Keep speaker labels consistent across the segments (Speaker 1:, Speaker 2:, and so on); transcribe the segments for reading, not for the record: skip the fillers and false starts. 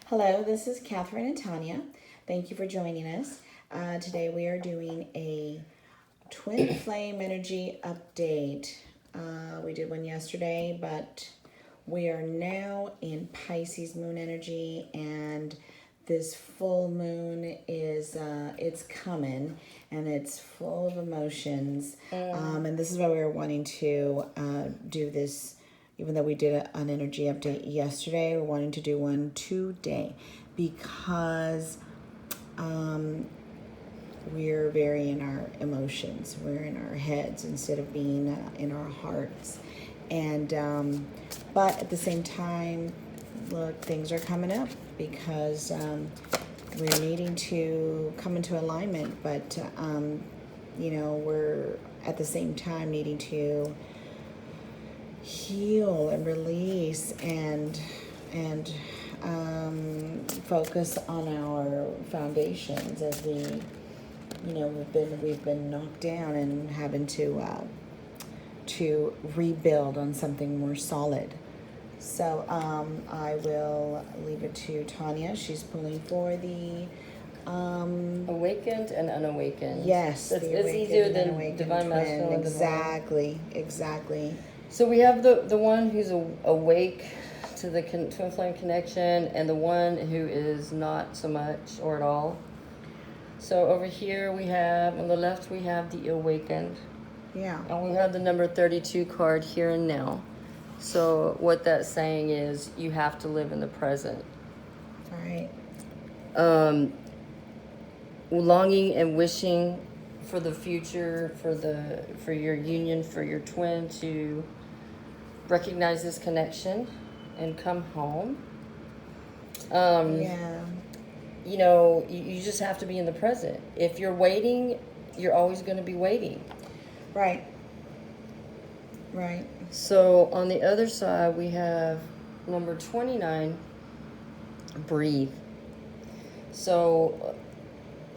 Speaker 1: Hello, this is Catherine and Tanya. Thank you for joining us. Today we are doing a twin flame energy update. We did one yesterday, but we are now in Pisces moon energy, and this full moon is it's coming, and it's full of emotions. And this is why we were wanting to do this. Even though we did an energy update yesterday, we're wanting to do one today because we're very in our emotions. We're in our heads instead of being in our hearts. And but at the same time, look, things are coming up because we're needing to come into alignment. But we're at the same time needing to heal and release and focus on our foundations as we've been knocked down and having to rebuild on something more solid. So I will leave it to Tanya. She's pulling for the
Speaker 2: Awakened and Unawakened.
Speaker 1: Yes,
Speaker 2: it's easier than Divine Masculine.
Speaker 1: Exactly.
Speaker 2: So we have the one who's awake to the twin flame connection, and the one who is not so much or at all. So over here we have, on the left, we have the Awakened.
Speaker 1: Yeah.
Speaker 2: And we have the number 32 card here and now. So what that's saying is you have to live in the present.
Speaker 1: All right.
Speaker 2: Longing and wishing for the future, for your union, for your twin to recognize this connection and come home. You just have to be in the present. If you're waiting, you're always going to be waiting.
Speaker 1: Right.
Speaker 2: So on the other side, we have number 29, breathe. So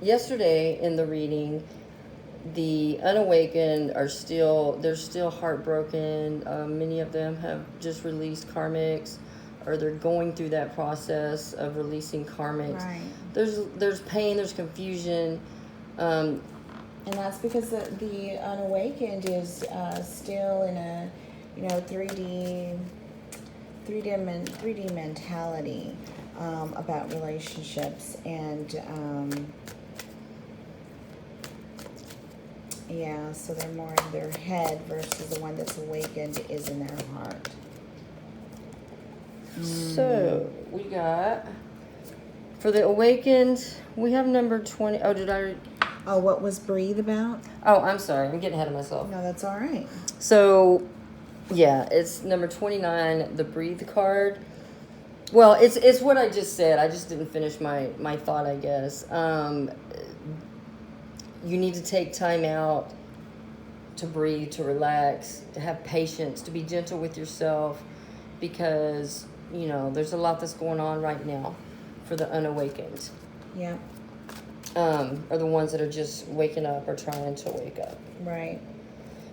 Speaker 2: yesterday in the reading, the unawakened they're still heartbroken. Many of them have just released karmics, or they're going through that process of releasing karmics.
Speaker 1: Right.
Speaker 2: There's pain, there's confusion.
Speaker 1: And that's because the unawakened is still in a 3D mentality about relationships, and so they're more in their head versus the one that's awakened is in their heart.
Speaker 2: So we got, for the awakened, we have number 20.
Speaker 1: Oh, what was breathe about?
Speaker 2: Oh, I'm sorry. I'm getting ahead of myself.
Speaker 1: No, that's all right.
Speaker 2: So, yeah, it's number 29, the breathe card. Well, it's what I just said. I just didn't finish my thought, I guess. You need to take time out to breathe, to relax, to have patience, to be gentle with yourself, because, there's a lot that's going on right now for the unawakened.
Speaker 1: Yeah.
Speaker 2: Are the ones that are just waking up or trying to wake up.
Speaker 1: Right.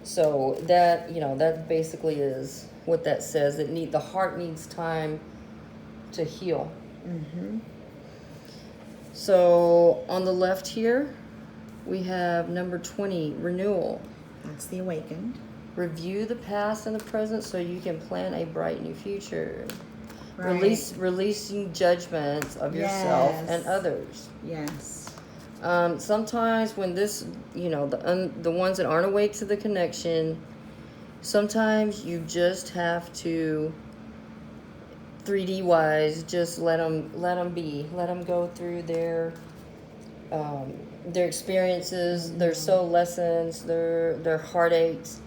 Speaker 2: So that, that basically is what that says. The heart needs time to heal.
Speaker 1: Mm-hmm.
Speaker 2: So on the left here, we have number 20, renewal.
Speaker 1: That's the awakened.
Speaker 2: Review the past and the present so you can plan a bright new future.
Speaker 1: Right.
Speaker 2: Releasing judgments of yourself and others.
Speaker 1: Yes.
Speaker 2: Sometimes when this, the ones that aren't awake to the connection, sometimes you just have to, 3D wise, just let them be. Let them go through their experiences, their soul lessons, their heartaches.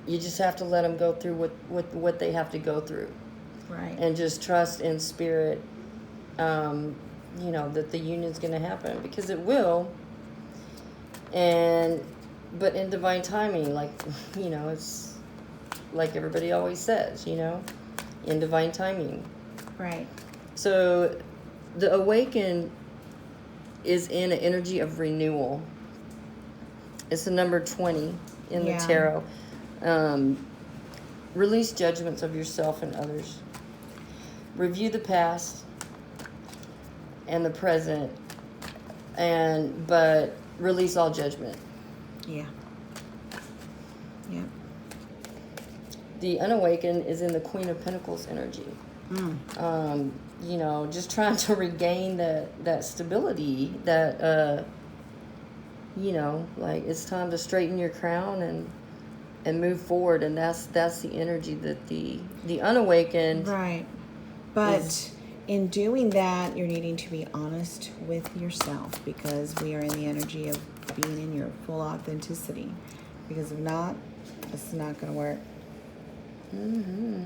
Speaker 2: You just have to let them go through what they have to go through.
Speaker 1: Right.
Speaker 2: And just trust in spirit, that the union's going to happen, because it will. But in divine timing, it's like everybody always says, in divine timing.
Speaker 1: Right.
Speaker 2: So the awakened is in an energy of renewal. It's the number 20 in the tarot. Release judgments of yourself and others. review the past and the present, but release all judgment.
Speaker 1: Yeah. Yep.
Speaker 2: The Unawakened is in the Queen of Pentacles energy. You know, just trying to regain that stability, that you know, like it's time to straighten your crown and move forward, and that's the energy that the Unawakened.
Speaker 1: Right. But in doing that, you're needing to be honest with yourself, because we are in the energy of being in your full authenticity. Because if not, it's not going to work.
Speaker 2: Mm-hmm.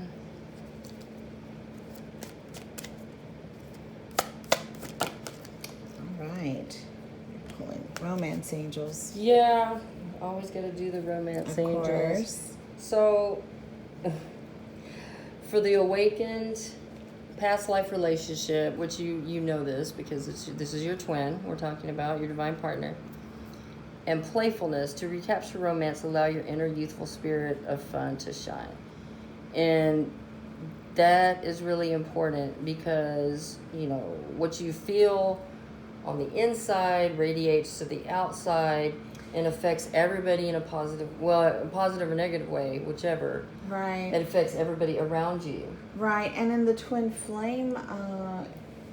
Speaker 1: All right. Pulling romance angels.
Speaker 2: Yeah, always got to do the romance angels.
Speaker 1: Course.
Speaker 2: So, for the Awakened past life relationship, which you know this because this is your twin we're talking about, your divine partner, and playfulness, to recapture romance, allow your inner youthful spirit of fun to shine. And that is really important, because you know what you feel on the inside radiates to the outside and affects everybody in a positive or negative way, whichever.
Speaker 1: Right.
Speaker 2: It affects everybody around you.
Speaker 1: Right. And in the twin flame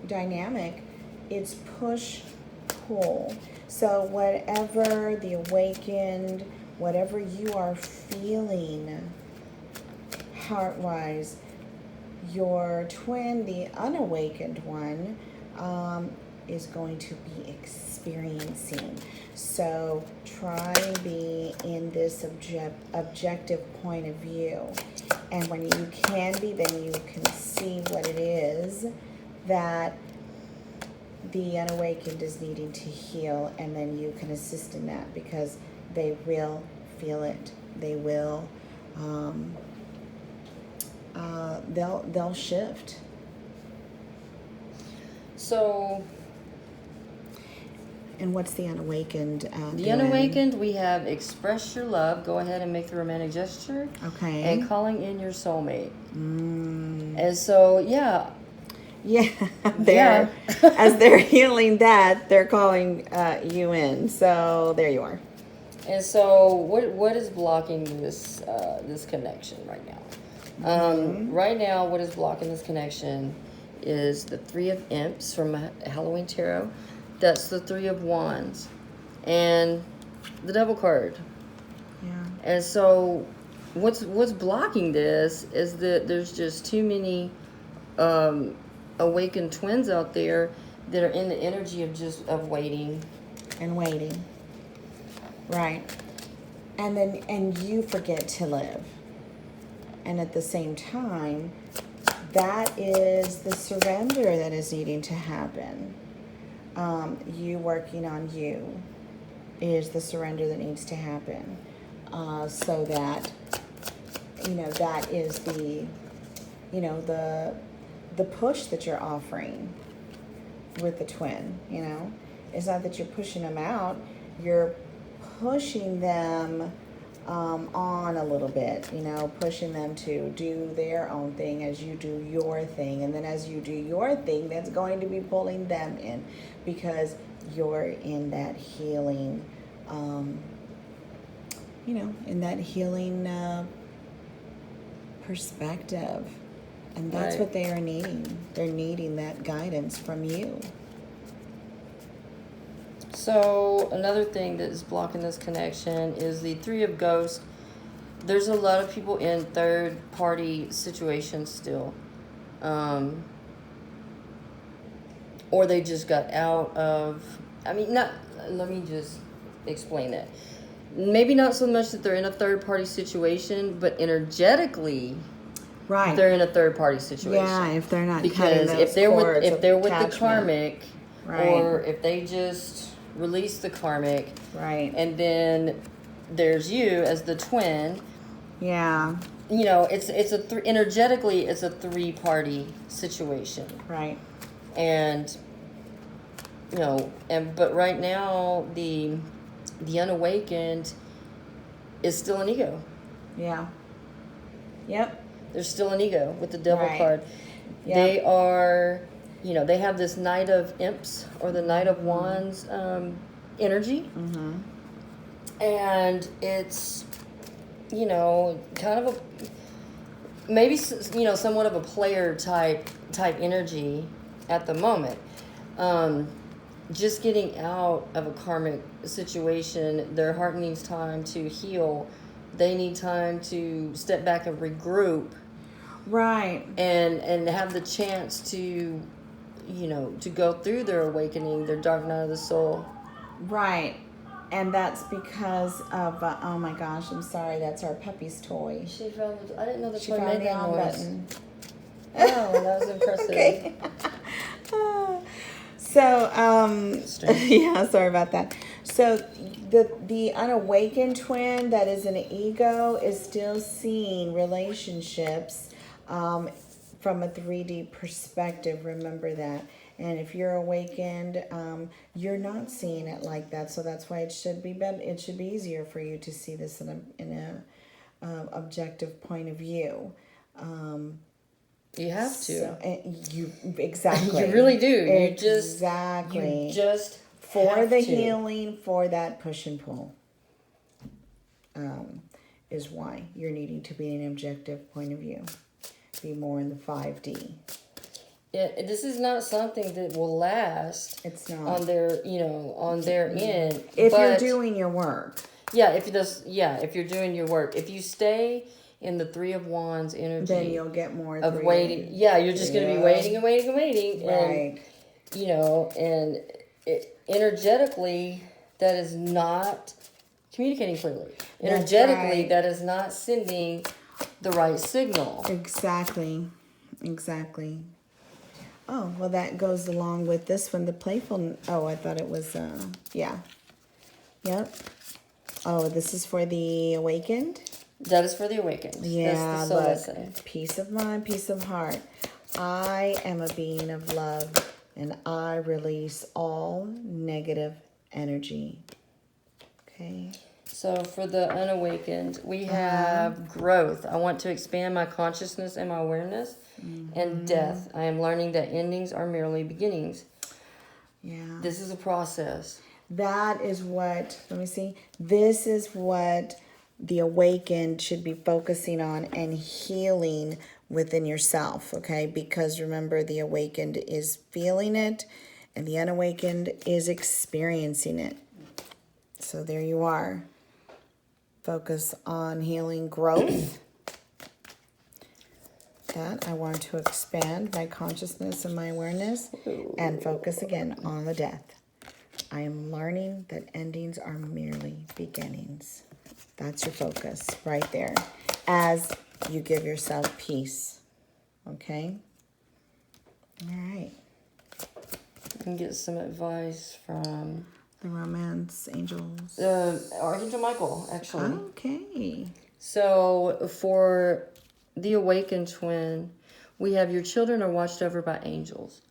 Speaker 1: dynamic, it's push-pull. So whatever the awakened, whatever you are feeling heart-wise, your twin, the unawakened one, is going to be experiencing. So try to be in this objective point of view. And when you can be, then you can see what it is that the unawakened is needing to heal, and then you can assist in that, because they will feel it. They will, they'll shift.
Speaker 2: So,
Speaker 1: and what's the unawakened?
Speaker 2: The Unawakened, we have express your love. Go ahead and make the romantic gesture.
Speaker 1: Okay.
Speaker 2: And calling in your soulmate. And so, yeah.
Speaker 1: Yeah, as they're healing that, they're calling you in. So there you are.
Speaker 2: And so, what is blocking this this connection right now? Right now, what is blocking this connection is the Three of Imps from Halloween Tarot. That's the Three of Wands, and the Devil card.
Speaker 1: Yeah.
Speaker 2: And so, what's blocking this is that there's just too many awakened twins out there that are in the energy of waiting
Speaker 1: and waiting. Right. And you forget to live. And at the same time, that is the surrender that is needing to happen. You working on you is the surrender that needs to happen. So that, that is the, the push that you're offering with the twin, It's not that you're pushing them out, you're pushing them on a little bit, pushing them to do their own thing as you do your thing. And then as you do your thing, that's going to be pulling them in, because you're in that healing, in that healing perspective. And that's what they are needing. They're needing that guidance from you.
Speaker 2: So another thing that is blocking this connection is the Three of Ghosts. There's a lot of people in third-party situations still. Or they just got out of... let me just explain that. Maybe not so much that they're in a third-party situation, but energetically...
Speaker 1: Right.
Speaker 2: They're in a third-party situation.
Speaker 1: Yeah, if they're not
Speaker 2: because if they're with the karmic,
Speaker 1: right,
Speaker 2: or if they just release the karmic,
Speaker 1: right,
Speaker 2: and then there's you as the twin.
Speaker 1: Yeah.
Speaker 2: It's energetically it's a three-party situation.
Speaker 1: Right.
Speaker 2: And but right now the unawakened is still an ego.
Speaker 1: Yeah. Yep.
Speaker 2: There's still an ego with the Devil card.
Speaker 1: Yep.
Speaker 2: They are, they have this Knight of Imps or the Knight of Wands energy.
Speaker 1: Mm-hmm.
Speaker 2: And it's, kind of maybe, somewhat of a player type energy at the moment. Just getting out of a karmic situation, their heart needs time to heal. They need time to step back and regroup.
Speaker 1: Right.
Speaker 2: And have the chance to, to go through their awakening, their dark night of the soul.
Speaker 1: Right. And that's because of, oh my gosh, I'm sorry, that's our puppy's toy.
Speaker 2: She found, I didn't know the
Speaker 1: She
Speaker 2: toy
Speaker 1: found
Speaker 2: made
Speaker 1: the
Speaker 2: that
Speaker 1: on
Speaker 2: noise.
Speaker 1: button.
Speaker 2: Oh, that was impressive.
Speaker 1: Okay. So, yeah, sorry about that. So the unawakened twin that is an ego is still seeing relationships from a 3D perspective. Remember that. And if you're awakened, you're not seeing it like that. So that's why it should be better. It should be easier for you to see this in a objective point of view.
Speaker 2: You have to.
Speaker 1: So, you exactly.
Speaker 2: You really do.
Speaker 1: Exactly.
Speaker 2: You just
Speaker 1: for
Speaker 2: have
Speaker 1: the
Speaker 2: to.
Speaker 1: healing, for that push and pull. Is why you're needing to be in an objective point of view. Be more in the 5D.
Speaker 2: This is not something that will last.
Speaker 1: It's not
Speaker 2: on their, on their end.
Speaker 1: If you're doing your work.
Speaker 2: Yeah, if you're doing your work. If you stay in the 3 of Wands energy,
Speaker 1: then you'll get more
Speaker 2: of waiting. Yeah, you're just going to be waiting and waiting and waiting.
Speaker 1: Right.
Speaker 2: And energetically, that is not communicating clearly. Energetically,
Speaker 1: right.
Speaker 2: that is not sending the right signal.
Speaker 1: Exactly. Oh, well, that goes along with this one, the playful. Oh, I thought it was, yeah. Yep. Oh, this is for the awakened?
Speaker 2: That is for the awakened.
Speaker 1: Yeah,
Speaker 2: that's the soul essay.
Speaker 1: Peace of mind, peace of heart. I am a being of love, and I release all negative energy. Okay.
Speaker 2: So for the unawakened, we have growth. I want to expand my consciousness and my awareness. And death. I am learning that endings are merely beginnings.
Speaker 1: Yeah.
Speaker 2: This is a process.
Speaker 1: That is what, let me see. This is what the awakened should be focusing on and healing within yourself, okay? Because remember, the awakened is feeling it and the unawakened is experiencing it. So there you are. Focus on healing growth. That I want to expand my consciousness and my awareness and focus again on the death. I am learning that endings are merely beginnings. That's your focus right there as you give yourself peace. Okay? All right.
Speaker 2: You can get some advice from
Speaker 1: the romance angels.
Speaker 2: Archangel Michael, actually.
Speaker 1: Okay.
Speaker 2: So for the awakened twin, we have your children are watched over by angels.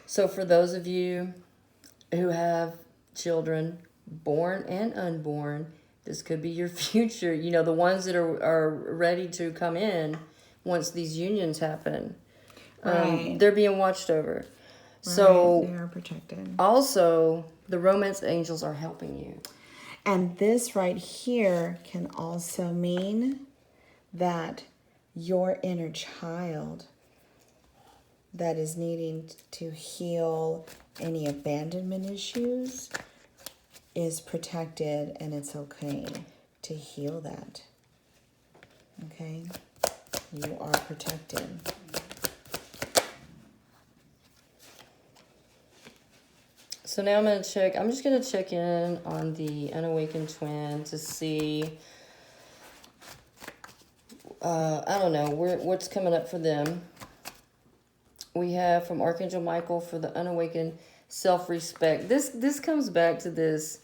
Speaker 2: So for those of you who have children, born and unborn, this could be your future. The ones that are ready to come in once these unions happen.
Speaker 1: Right.
Speaker 2: They're being watched over. Right. So
Speaker 1: they are protected.
Speaker 2: Also, the romance angels are helping you.
Speaker 1: And this right here can also mean that your inner child that is needing to heal any abandonment issues is protected, and it's okay to heal that. Okay? You are protected.
Speaker 2: So now I'm just going to check in on the unawakened twin to see, I don't know, what's coming up for them. We have from Archangel Michael for the unawakened self-respect. This comes back to this,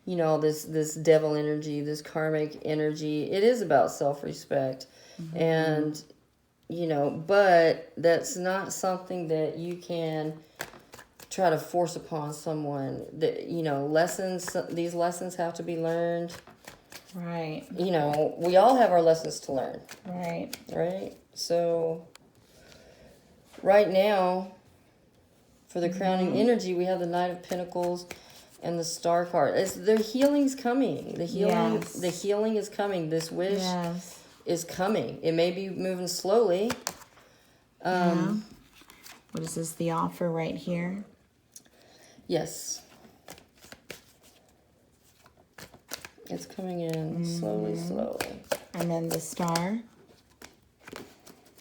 Speaker 2: this devil energy, this karmic energy. It is about self-respect. Mm-hmm. And, but that's not something that you can try to force upon someone. That these lessons have to be learned.
Speaker 1: Right.
Speaker 2: We all have our lessons to learn.
Speaker 1: Right.
Speaker 2: So right now, for the crowning energy, we have the Knight of Pentacles and the Star card. The healing's coming. The healing is coming. This wish is coming. It may be moving slowly.
Speaker 1: What is this? The offer right here?
Speaker 2: Yes. It's coming in slowly.
Speaker 1: And then the Star?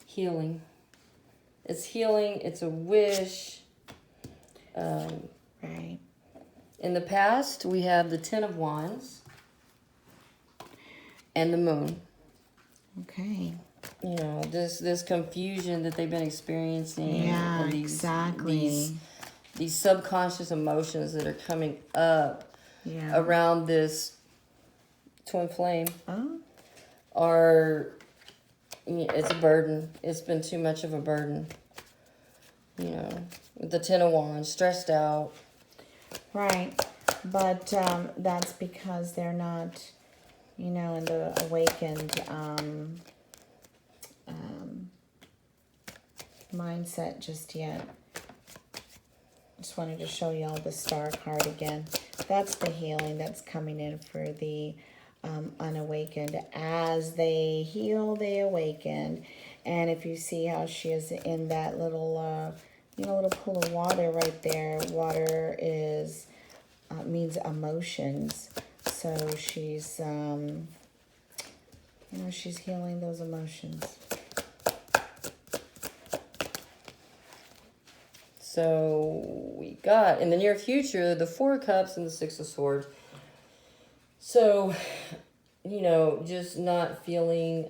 Speaker 2: Healing. It's healing. It's a wish.
Speaker 1: Right.
Speaker 2: In the past, we have the Ten of Wands and the Moon.
Speaker 1: Okay.
Speaker 2: You know, this confusion that they've been experiencing.
Speaker 1: Yeah,
Speaker 2: and
Speaker 1: exactly.
Speaker 2: These subconscious emotions that are coming up around this twin flame it's a burden. It's been too much of a burden. You know, with the Ten of Wands, stressed out.
Speaker 1: Right. But that's because they're not, in the awakened mindset just yet. Just wanted to show you all the Star card again. That's the healing that's coming in for the unawakened. As they heal, they awaken. And if you see how she is in that little, little pool of water right there, water is means emotions. So she's, she's healing those emotions.
Speaker 2: So we got, in the near future, the Four of Cups and the Six of Swords. So, just not feeling,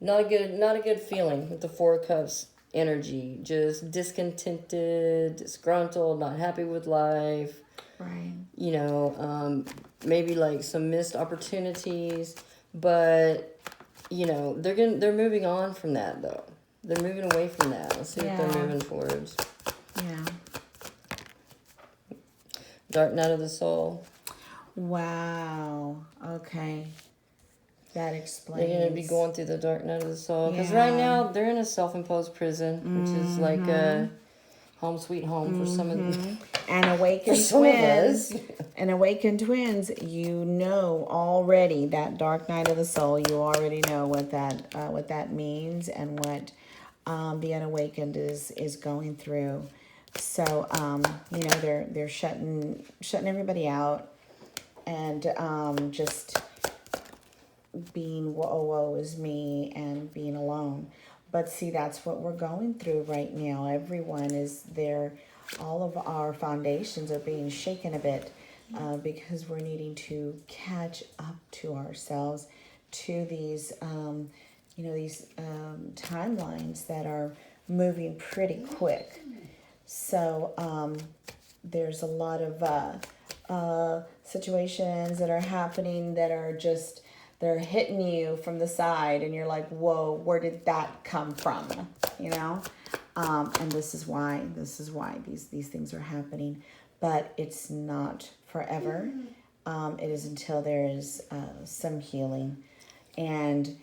Speaker 2: not a good feeling with the Four of Cups energy. Just discontented, disgruntled, not happy with life.
Speaker 1: Right.
Speaker 2: Maybe like some missed opportunities, but they're moving on from that though. They're moving away from that. Let's see what they're moving towards.
Speaker 1: Yeah.
Speaker 2: Dark Night of the Soul.
Speaker 1: Wow. Okay. That explains.
Speaker 2: They're going to be going through the Dark Night of the Soul. Because right now, they're in a self-imposed prison, which is like a home sweet home for some of them.
Speaker 1: And awakened twins. And awakened twins, already that Dark Night of the Soul. You already know what that means and what the unawakened is going through. So they're shutting everybody out and just being woe is me and being alone. But see, that's what we're going through right now. Everyone is there. All of our foundations are being shaken a bit because we're needing to catch up to ourselves, to these timelines that are moving pretty quick. So there's a lot of situations that are happening that are just, they're hitting you from the side and you're like, whoa, where did that come from? And this is why these things are happening. But it's not forever. It is until there is some healing. And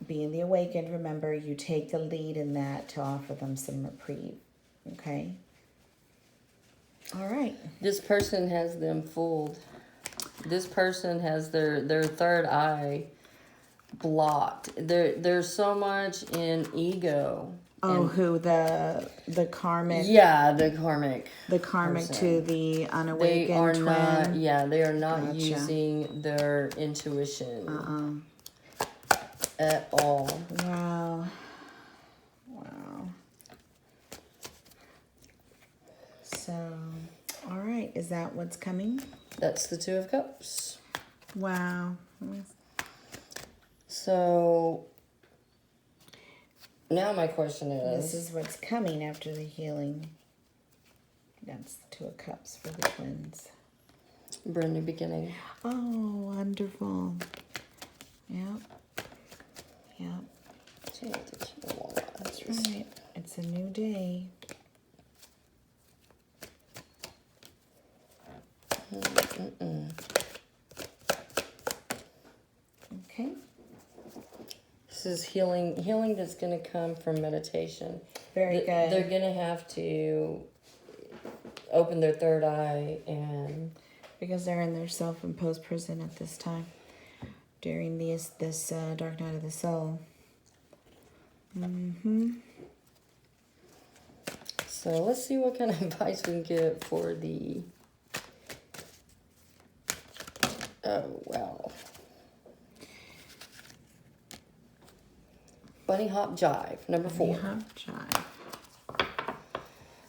Speaker 1: being the awakened, remember, you take the lead in that to offer them some reprieve. Okay? All right.
Speaker 2: This person has them fooled. This person has their third eye blocked. There's so much in ego.
Speaker 1: Oh, who the karmic?
Speaker 2: Yeah, the karmic.
Speaker 1: The karmic
Speaker 2: person.
Speaker 1: To the unawakened
Speaker 2: they are
Speaker 1: twin.
Speaker 2: Not. Yeah, they are not using their intuition at all.
Speaker 1: Wow. So, all right, is that what's coming?
Speaker 2: That's the Two of Cups.
Speaker 1: Wow.
Speaker 2: So now my question is...
Speaker 1: This is what's coming after the healing. That's the Two of Cups for the twins.
Speaker 2: Brand new beginning.
Speaker 1: Oh, wonderful. Yep. That's right. It's a new day. Okay.
Speaker 2: This is healing that's going to come from meditation.
Speaker 1: Very good.
Speaker 2: They're going to have to open their third eye, and
Speaker 1: because they're in their self-imposed prison at this time during this dark night of the soul.
Speaker 2: So let's see what kind of advice we can get for the... Oh, wow. Bunny Hop Jive, number 4.
Speaker 1: Bunny Hop Jive.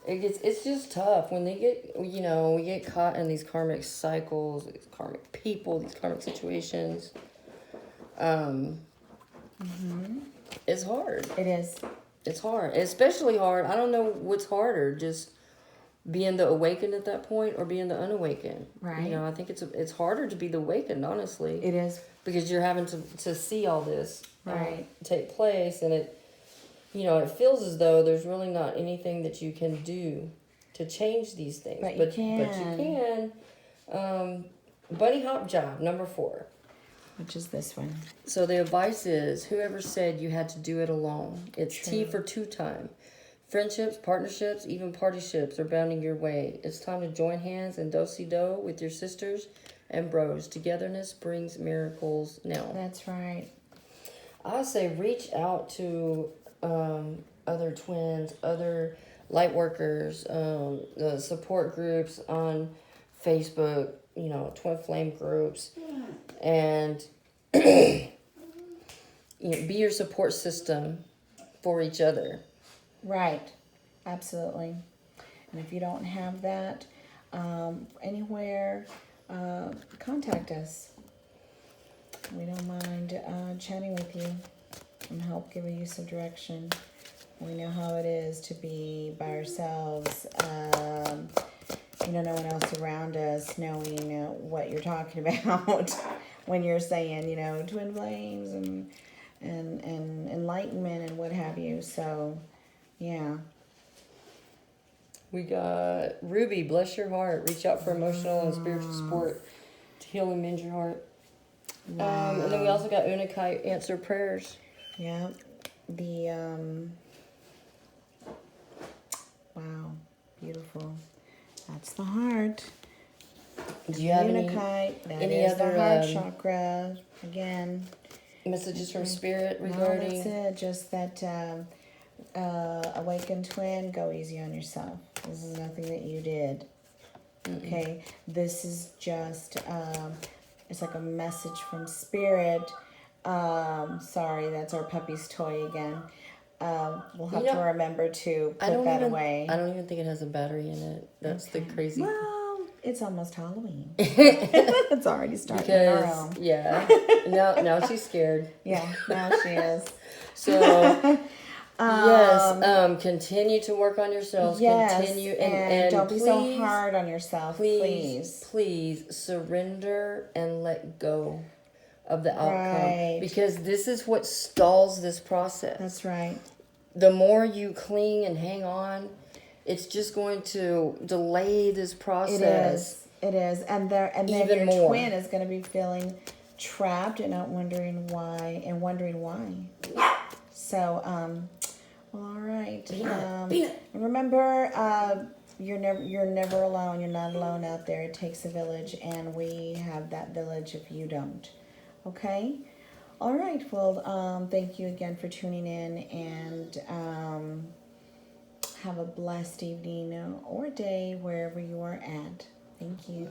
Speaker 2: It's just tough when they get, we get caught in these karmic cycles, these karmic people, these karmic situations. It's hard.
Speaker 1: It is.
Speaker 2: It's hard. Especially hard. I don't know what's harder, just being the awakened at that point or being the unawakened.
Speaker 1: Right.
Speaker 2: I think it's harder to be the awakened, honestly.
Speaker 1: It is.
Speaker 2: Because you're having to see all this take place, and it feels as though there's really not anything that you can do to change these things.
Speaker 1: But you can.
Speaker 2: Bunny Hop Job, number 4.
Speaker 1: Which is this one.
Speaker 2: So the advice is, whoever said you had to do it alone. It's
Speaker 1: True.
Speaker 2: T for 2 time. Friendships, partnerships, even partyships are bounding your way. It's time to join hands and do-si-do with your sisters and bros. Togetherness brings miracles now.
Speaker 1: That's right.
Speaker 2: I say reach out to other twins, other light workers, the support groups on Facebook, twin flame groups, and be your support system for each other.
Speaker 1: Right. Absolutely. And if you don't have that anywhere, contact us. We don't mind chatting with you and help giving you some direction. We know how it is to be by ourselves. No one else around us knowing what you're talking about when you're saying, twin flames and enlightenment and what have you. So, yeah.
Speaker 2: We got Ruby, bless your heart. Reach out for emotional and spiritual support to heal and mend your heart.
Speaker 1: Wow.
Speaker 2: And then we also got Unawakened, answer prayers.
Speaker 1: Yeah. Wow. Beautiful. That's the heart.
Speaker 2: Do you have any other
Speaker 1: the heart chakra again?
Speaker 2: Messages from spirit regarding?
Speaker 1: No, that's it. Just that awakened twin, go easy on yourself. This is nothing that you did. Okay? This is just, it's like a message from spirit. Sorry, that's our puppy's toy again. We'll have to remember to put that away.
Speaker 2: I don't even think it has a battery in it. That's the crazy.
Speaker 1: Well, it's almost Halloween. It's already starting on our own.
Speaker 2: Yeah. Now she's scared.
Speaker 1: Yeah, now she is.
Speaker 2: So, yes, continue to work on yourselves.
Speaker 1: Yes,
Speaker 2: continue and
Speaker 1: don't
Speaker 2: please,
Speaker 1: be so hard on yourself.
Speaker 2: Please surrender and let go of the outcome.
Speaker 1: Right.
Speaker 2: Because this is what stalls this process.
Speaker 1: That's right.
Speaker 2: The more you cling and hang on, it's just going to delay this process.
Speaker 1: It is. And then your twin is going to be feeling trapped and not wondering why. So, well, all right. Remember, you're never alone. You're not alone out there. It takes a village, and we have that village if you don't. Okay? All right. Well, thank you again for tuning in, and have a blessed evening or day wherever you are at. Thank you.